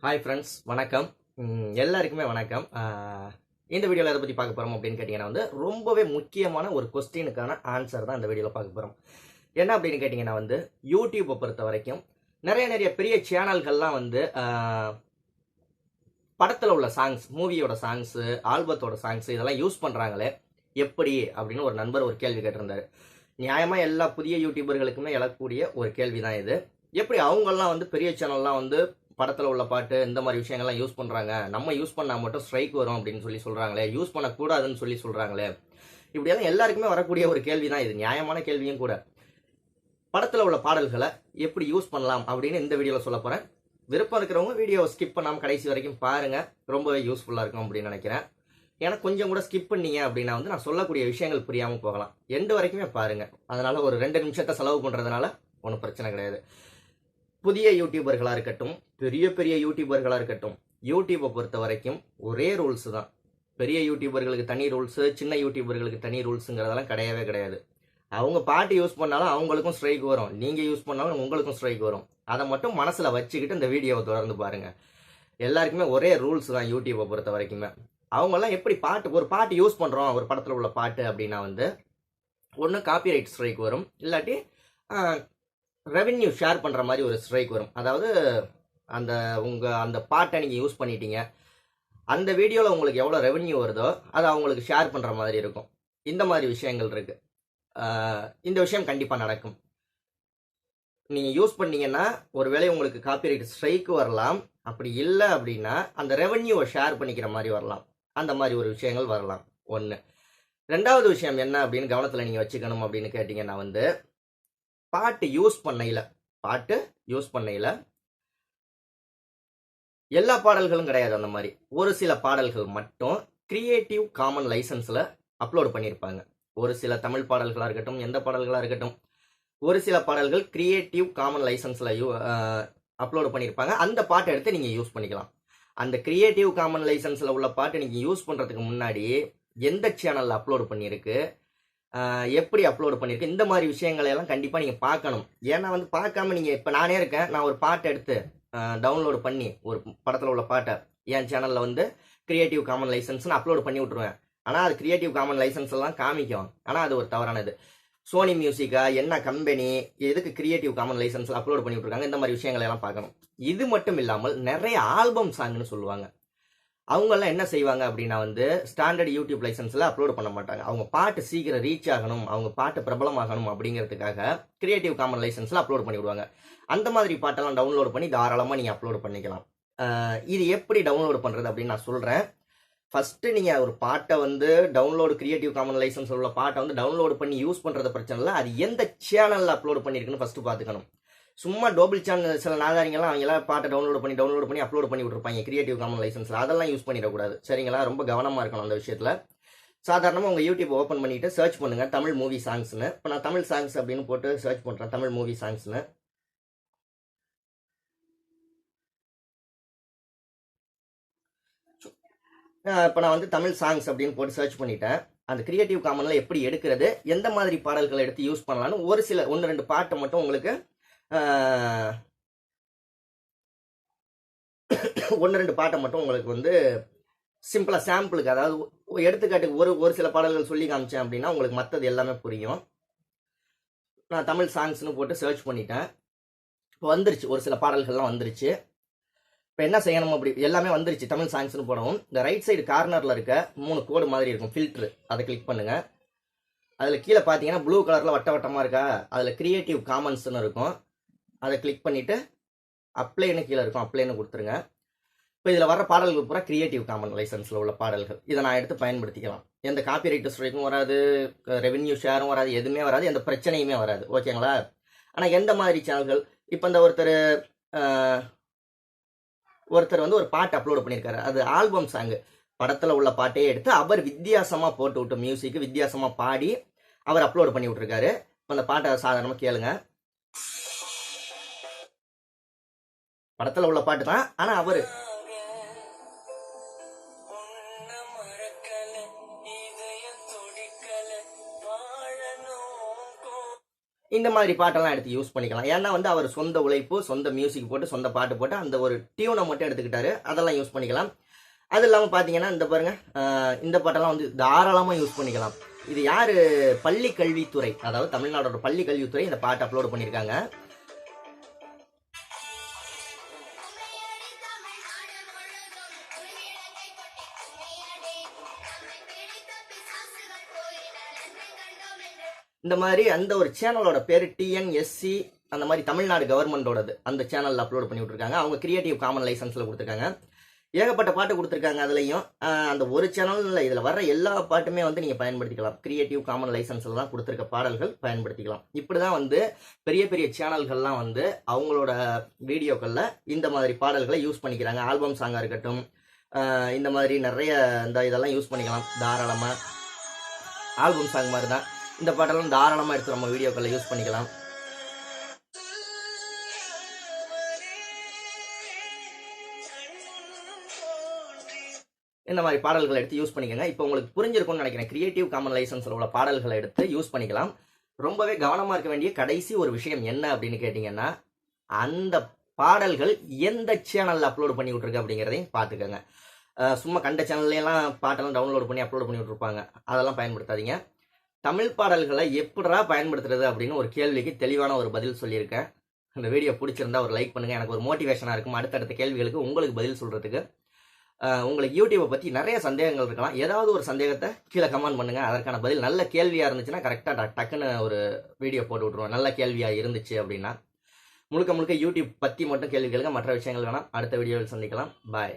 Hi friends, வணக்கம். எல்லாருக்குமே வணக்கம். இந்த வீடியோவில் எதை பற்றி பார்க்க போகிறோம் அப்படின்னு கேட்டிங்கன்னா ரொம்பவே முக்கியமான ஒரு கொஸ்டினுக்கான ஆன்சர் தான் இந்த வீடியோவில் பார்க்க போகிறோம். என்ன அப்படின்னு கேட்டிங்கன்னா யூடியூப்பை பொறுத்த வரைக்கும் நிறைய பெரிய சேனல்கள்லாம் படத்தில் உள்ள சாங்ஸ், மூவியோட சாங்ஸு, ஆல்பத்தோட சாங்ஸு இதெல்லாம் யூஸ் பண்ணுறாங்களே எப்படி அப்படின்னு ஒரு நண்பர் ஒரு கேள்வி கேட்டிருந்தாரு. நியாயமாக எல்லா புதிய யூடியூபர்களுக்குமே எழக்கூடிய ஒரு கேள்வி தான் இது. எப்படி அவங்கெல்லாம் பெரிய சேனல்லாம் படத்தில் உள்ள பாட்டு இந்த மாதிரி விஷயங்கள்லாம் யூஸ் பண்ணுறாங்க, நம்ம யூஸ் பண்ணால் மட்டும் ஸ்ட்ரைக் வரும் அப்படின்னு சொல்கிறாங்களே, யூஸ் பண்ணக்கூடாதுன்னு சொல்கிறாங்களே, இப்படியெல்லாம் எல்லாருக்குமே வரக்கூடிய ஒரு கேள்வி தான் இது. நியாயமான கேள்வியும் கூட. படத்தில் உள்ள பாடல்களை எப்படி யூஸ் பண்ணலாம் அப்படின்னு இந்த வீடியோவில் சொல்ல போகிறேன். விருப்பம் இருக்கிறவங்க வீடியோவை ஸ்கிப் பண்ணாமல் கடைசி வரைக்கும் பாருங்கள், ரொம்பவே யூஸ்ஃபுல்லாக இருக்கும் அப்படின்னு நினைக்கிறேன். ஏன்னா கொஞ்சம் கூட ஸ்கிப் பண்ணீங்க அப்படின்னா நான் சொல்லக்கூடிய விஷயங்கள் புரியாமல் போகலாம். எண்டு வரைக்குமே பாருங்கள். அதனால் ஒரு 2 நிமிஷத்தை செலவு பண்ணுறதுனால ஒன்றும் பிரச்சனை கிடையாது. புதிய யூடியூபர்களாக இருக்கட்டும், பெரிய யூடியூபர்களாக இருக்கட்டும், யூடியூப்பை பொறுத்த வரைக்கும் ஒரே ரூல்ஸ் தான். பெரிய யூடியூபர்களுக்கு தனி ரூல்ஸு, சின்ன யூடியூபர்களுக்கு தனி ரூல்ஸுங்கிறதெல்லாம் கிடையவே கிடையாது. அவங்க பாட்டு யூஸ் பண்ணாலும் அவங்களுக்கும் ஸ்ட்ரைக் வரும், நீங்கள் யூஸ் பண்ணாலும் உங்களுக்கும் ஸ்ட்ரைக் வரும். அதை மட்டும் மனசில் வச்சுக்கிட்டு இந்த வீடியோவை தொடர்ந்து பாருங்கள். எல்லாருக்குமே ஒரே ரூல்ஸ் தான் யூடியூப்பை பொறுத்த வரைக்குமே. அவங்கெல்லாம் எப்படி ஒரு பாட்டு யூஸ் பண்ணுறோம், ஒரு படத்தில் உள்ள பாட்டு அப்படின்னா ஒன்று காப்பிரைட் ஸ்ட்ரைக் வரும், இல்லாட்டி ரெவென்யூ ஷேர் பண்ணுற மாதிரி ஒரு ஸ்ட்ரைக் வரும். அதாவது அந்த பாட்டை நீங்கள் யூஸ் பண்ணிட்டீங்க, அந்த வீடியோவில் உங்களுக்கு எவ்வளோ ரெவென்யூ வருதோ அதை அவங்களுக்கு ஷேர் பண்ணுற மாதிரி இருக்கும். இந்த மாதிரி விஷயங்கள் இருக்குது. இந்த விஷயம் கண்டிப்பாக நடக்கும். நீங்கள் யூஸ் பண்ணீங்கன்னா ஒருவேளை உங்களுக்கு காப்பிரைட் ஸ்ட்ரைக் வரலாம், அப்படி இல்லை அப்படின்னா அந்த ரெவென்யூவை ஷேர் பண்ணிக்கிற மாதிரி வரலாம். அந்த மாதிரி ஒரு விஷயங்கள் வரலாம். ஒன்று. ரெண்டாவது விஷயம் என்ன அப்படின்னு கவனத்தில் நீங்கள் வச்சுக்கணும் அப்படின்னு கேட்டிங்கன்னா பாட்டு யூஸ் பண்ணையில் எல்லா பாடல்களும் கிடையாது. அந்த மாதிரி ஒரு சில பாடல்கள் மட்டும் கிரியேட்டிவ் காமன் லைசன்ஸில் அப்லோட் பண்ணியிருப்பாங்க. ஒரு சில தமிழ் பாடல்களாக இருக்கட்டும், எந்த பாடல்களாக இருக்கட்டும், ஒரு சில பாடல்கள் கிரியேட்டிவ் காமன் லைசன்ஸில் அப்லோட் பண்ணியிருப்பாங்க. அந்த பாட்டை எடுத்து நீங்கள் யூஸ் பண்ணிக்கலாம். அந்த கிரியேட்டிவ் காமன் லைசன்ஸில் உள்ள பாட்டை நீங்கள் யூஸ் பண்ணுறதுக்கு முன்னாடி எந்த சேனலில் அப்லோட் பண்ணியிருக்கு, எப்படி அப்லோட் பண்ணியிருக்கு, இந்த மாதிரி விஷயங்களையெல்லாம் கண்டிப்பாக நீங்கள் பார்க்கணும். ஏன்னா பார்க்காம நீங்கள் இப்போ நானே இருக்கேன், நான் ஒரு பாட்டை எடுத்து டவுன்லோடு பண்ணி ஒரு படத்தில் உள்ள பாட்டை என் சேனலில் கிரியேட்டிவ் காமன் லைசன்ஸ்னு அப்லோட் பண்ணி விட்ருவேன். ஆனால் அது கிரியேட்டிவ் காமன் லைசன்ஸ் எல்லாம் காமிக்கும். ஆனால் அது ஒரு தவறானது. சோனி மியூசிக்கா, என்ன கம்பெனி, எதுக்கு கிரியேட்டிவ் காமன் லைசன்ஸில் அப்லோட் பண்ணி விட்ருக்காங்க, இந்த மாதிரி விஷயங்களை எல்லாம் பார்க்கணும். இது மட்டும் இல்லாமல் நிறைய ஆல்பம் சாங்னு சொல்லுவாங்க. அவங்கெல்லாம் என்ன செய்வாங்க அப்படின்னா ஸ்டாண்டர்ட் யூடியூப் லைசன்ஸில் அப்லோட் பண்ண மாட்டாங்க. அவங்க பாட்டு சீக்கிரம் ரீச் ஆகணும், அவங்க பாட்டு பிரபலமாகணும் அப்படிங்கிறதுக்காக கிரியேட்டிவ் காமன் லைசன்ஸில் அப்லோட் பண்ணி விடுவாங்க. அந்த மாதிரி பாட்டெல்லாம் டவுன்லோட் பண்ணி தாராளமாக நீங்கள் அப்லோட் பண்ணிக்கலாம். இது எப்படி டவுன்லோட் பண்ணுறது அப்படின்னு நான் சொல்கிறேன். ஃபஸ்ட்டு நீங்கள் ஒரு பாட்டை டவுன்லோடு கிரியேட்டிவ் காமன் லைசன்ஸ் உள்ள பாட்டை டவுன்லோடு பண்ணி யூஸ் பண்ணுறது பிரச்சனை இல்லை. அது எந்த சேனலில் அப்லோட் பண்ணியிருக்குன்னு ஃபஸ்ட்டு பார்த்துக்கணும். சும்மா டோபிள் சேனல் சில நாதாரிங்கெல்லாம் அவங்களாம் பாட்டை டவுன்லோட் பண்ணி அப்லோட் பண்ணி விட்ருப்பாங்க கிரியேட்டிவ் காமன் லைசன்ஸில். அதெல்லாம் யூஸ் பண்ணிடக்கூடாது, சரிங்களா? ரொம்ப கவனமாக இருக்கணும் அந்த விஷயத்தில். சாதாரணமாக உங்கள் யூடியூப் ஓப்பன் பண்ணிவிட்டு சர்ச் பண்ணுங்கள் தமிழ் மூவி சாங்ஸ்னு. இப்போ நான் தமிழ் சாங்ஸ் அப்படின்னு போட்டு சர்ச் பண்ணுறேன், தமிழ் மூவி சாங்ஸ்னு. இப்போ நான் தமிழ் சாங்ஸ் அப்படின்னு போட்டு சர்ச் பண்ணிட்டேன். அந்த கிரியேட்டிவ் காமனில் எப்படி எடுக்கிறது, எந்த மாதிரி பாடல்களை எடுத்து யூஸ் பண்ணலான்னு ஒரு சில 1-2 பாட்டை மட்டும் உங்களுக்கு 1-2 பாட்டை மட்டும் உங்களுக்கு சிம்பிளாக சாம்பிளுக்கு, அதாவது எடுத்துக்காட்டுக்கு ஒரு சில பாடல்கள் சொல்லி காமிச்சேன் அப்படின்னா உங்களுக்கு மற்றது எல்லாமே புரியும். நான் தமிழ் சாங்ஸ்னு போட்டு சர்ச் பண்ணிட்டேன். இப்போ வந்துருச்சு, ஒரு சில பாடல்கள்லாம் வந்துருச்சு. இப்போ என்ன செய்யணும், அப்படி எல்லாமே வந்துருச்சு. தமிழ் சாங்ஸ்னு போடவும் இந்த ரைட் சைடு கார்னரில் இருக்க 3 கோடு மாதிரி இருக்கும், ஃபில்ட்ரு, அதை கிளிக் பண்ணுங்கள். அதில் கீழே பார்த்தீங்கன்னா ப்ளூ கலரில் வட்டமாக இருக்கா, அதில் கிரியேட்டிவ் காமன்ஸ்னு இருக்கும். அதை கிளிக் பண்ணிவிட்டு அப்ளைன்னு கீழே இருக்கும், அப்ளைன்னு கொடுத்துருங்க. இப்போ இதில் வர பாடல்கள் பூரா கிரியேட்டிவ் காமன் லைசன்ஸில் உள்ள பாடல்கள். இதை நான் எடுத்து பயன்படுத்திக்கலாம். எந்த காப்பிரைட் ஸ்ட்ரைக்கும் வராது, ரெவென்யூ ஷேரும் வராது, எதுவுமே வராது, எந்த பிரச்சனையுமே வராது, ஓகேங்களா? ஆனால் எந்த மாதிரி சேனல்கள், இப்போ இந்த ஒருத்தர் ஒரு பாட்டு அப்லோட் பண்ணியிருக்காரு, அது ஆல்பம் சாங்கு, படத்தில் உள்ள பாட்டையே எடுத்து அவர் வித்தியாசமாக போட்டு விட்டு மியூசிக்கு வித்தியாசமாக பாடி அவர் அப்லோட் பண்ணி விட்டுருக்காரு. இப்போ அந்த பாட்டை சாதாரணமாக கேளுங்க. படத்தில் உள்ள பாட்டு தான், ஆனால் அவர் இந்த மாதிரி பாட்டெல்லாம் எடுத்து யூஸ் பண்ணிக்கலாம். ஏன்னா வந்து அவர் சொந்த உழைப்பு, சொந்த மியூசிக் போட்டு, சொந்த பாட்டு போட்டு அந்த ஒரு டியூனை மட்டும் எடுத்துக்கிட்டாரு. அதெல்லாம் யூஸ் பண்ணிக்கலாம். அது இல்லாமல் பார்த்தீங்கன்னா இந்த பாருங்க, இந்த பாட்டெல்லாம் வந்து தாராளமாக யூஸ் பண்ணிக்கலாம். இது யாரு? பள்ளி கல்வித்துறை, அதாவது தமிழ்நாடோட பள்ளி கல்வித்துறை இந்த பாட்டை அப்லோட் பண்ணியிருக்காங்க. இந்த மாதிரி அந்த ஒரு சேனலோட பேர் டிஎன்எஸ்சி, அந்த மாதிரி தமிழ்நாடு கவர்மெண்டோடது அந்த சேனலில் அப்லோட் பண்ணி விட்டுருக்காங்க. அவங்க கிரியேட்டிவ் காமன் லைசன்ஸில் கொடுத்துருக்காங்க. ஏகப்பட்ட பாட்டு கொடுத்துருக்காங்க. அதுலேயும் அந்த ஒரு சேனலில் இதில் வர்ற எல்லா பாட்டுமே வந்து நீங்கள் பயன்படுத்திக்கலாம். கிரியேட்டிவ் காமன் லைசன்ஸில் தான் கொடுத்துருக்க பாடல்கள் பயன்படுத்திக்கலாம். இப்படி தான் வந்து பெரிய பெரிய சேனல்கள்லாம் வந்து அவங்களோட வீடியோக்களில் இந்த மாதிரி பாடல்களை யூஸ் பண்ணிக்கிறாங்க. ஆல்பம் சாங்காக இருக்கட்டும், இந்த மாதிரி நிறைய இதெல்லாம் யூஸ் பண்ணிக்கலாம் தாராளமாக. ஆல்பம் சாங் மாதிரி தான் இந்த பாட்டெல்லாம் தாராளமாக எடுத்து நம்ம வீடியோக்களில் யூஸ் பண்ணிக்கலாம். இந்த மாதிரி பாடல்களை எடுத்து யூஸ் பண்ணிக்கோங்க. இப்போ உங்களுக்கு புரிஞ்சிருக்கும்னு நினைக்கிறேன். கிரியேட்டிவ் காமன் லைசன்ஸில் உள்ள பாடல்களை எடுத்து யூஸ் பண்ணிக்கலாம். ரொம்பவே கவனமாக இருக்க வேண்டிய கடைசி ஒரு விஷயம் என்ன அப்படின்னு கேட்டிங்கன்னா, அந்த பாடல்கள் எந்த சேனலில் அப்லோட் பண்ணி விட்ருக்கு அப்படிங்கிறதையும் பார்த்துக்கோங்க. சும்மா கண்ட சேனல்லையெல்லாம் பாட்டெல்லாம் டவுன்லோட் பண்ணி அப்லோட் பண்ணி விட்ருப்பாங்க. அதெல்லாம் பயன்படுத்தாதீங்க. தமிழ் பாடல்களை எப்படா பயன்படுத்துறது அப்படின்னு ஒரு கேள்விக்கு தெளிவான ஒரு பதில் சொல்லியிருக்கேன். இந்த வீடியோ பிடிச்சிருந்தா ஒரு லைக் பண்ணுங்கள். எனக்கு ஒரு மோட்டிவேஷனாக இருக்கும் அடுத்தடுத்த கேள்விகளுக்கு உங்களுக்கு பதில் சொல்கிறதுக்கு. உங்களுக்கு யூடியூப்பை பற்றி நிறைய சந்தேகங்கள் இருக்கலாம். ஏதாவது ஒரு சந்தேகத்தை கீழே கமெண்ட் பண்ணுங்கள். அதற்கான பதில் நல்ல கேள்வியாக இருந்துச்சுன்னா கரெக்டாக டக்குன்னு ஒரு வீடியோ போட்டு விட்ருவோம். நல்ல கேள்வியாக இருந்துச்சு அப்படின்னா. முழுக்க முழுக்க யூடியூப் பற்றி மட்டும் கேள்வி கேளுங்க. மற்ற விஷயங்கள் வேணாம். அடுத்த வீடியோவில் சந்திக்கலாம். பாய்.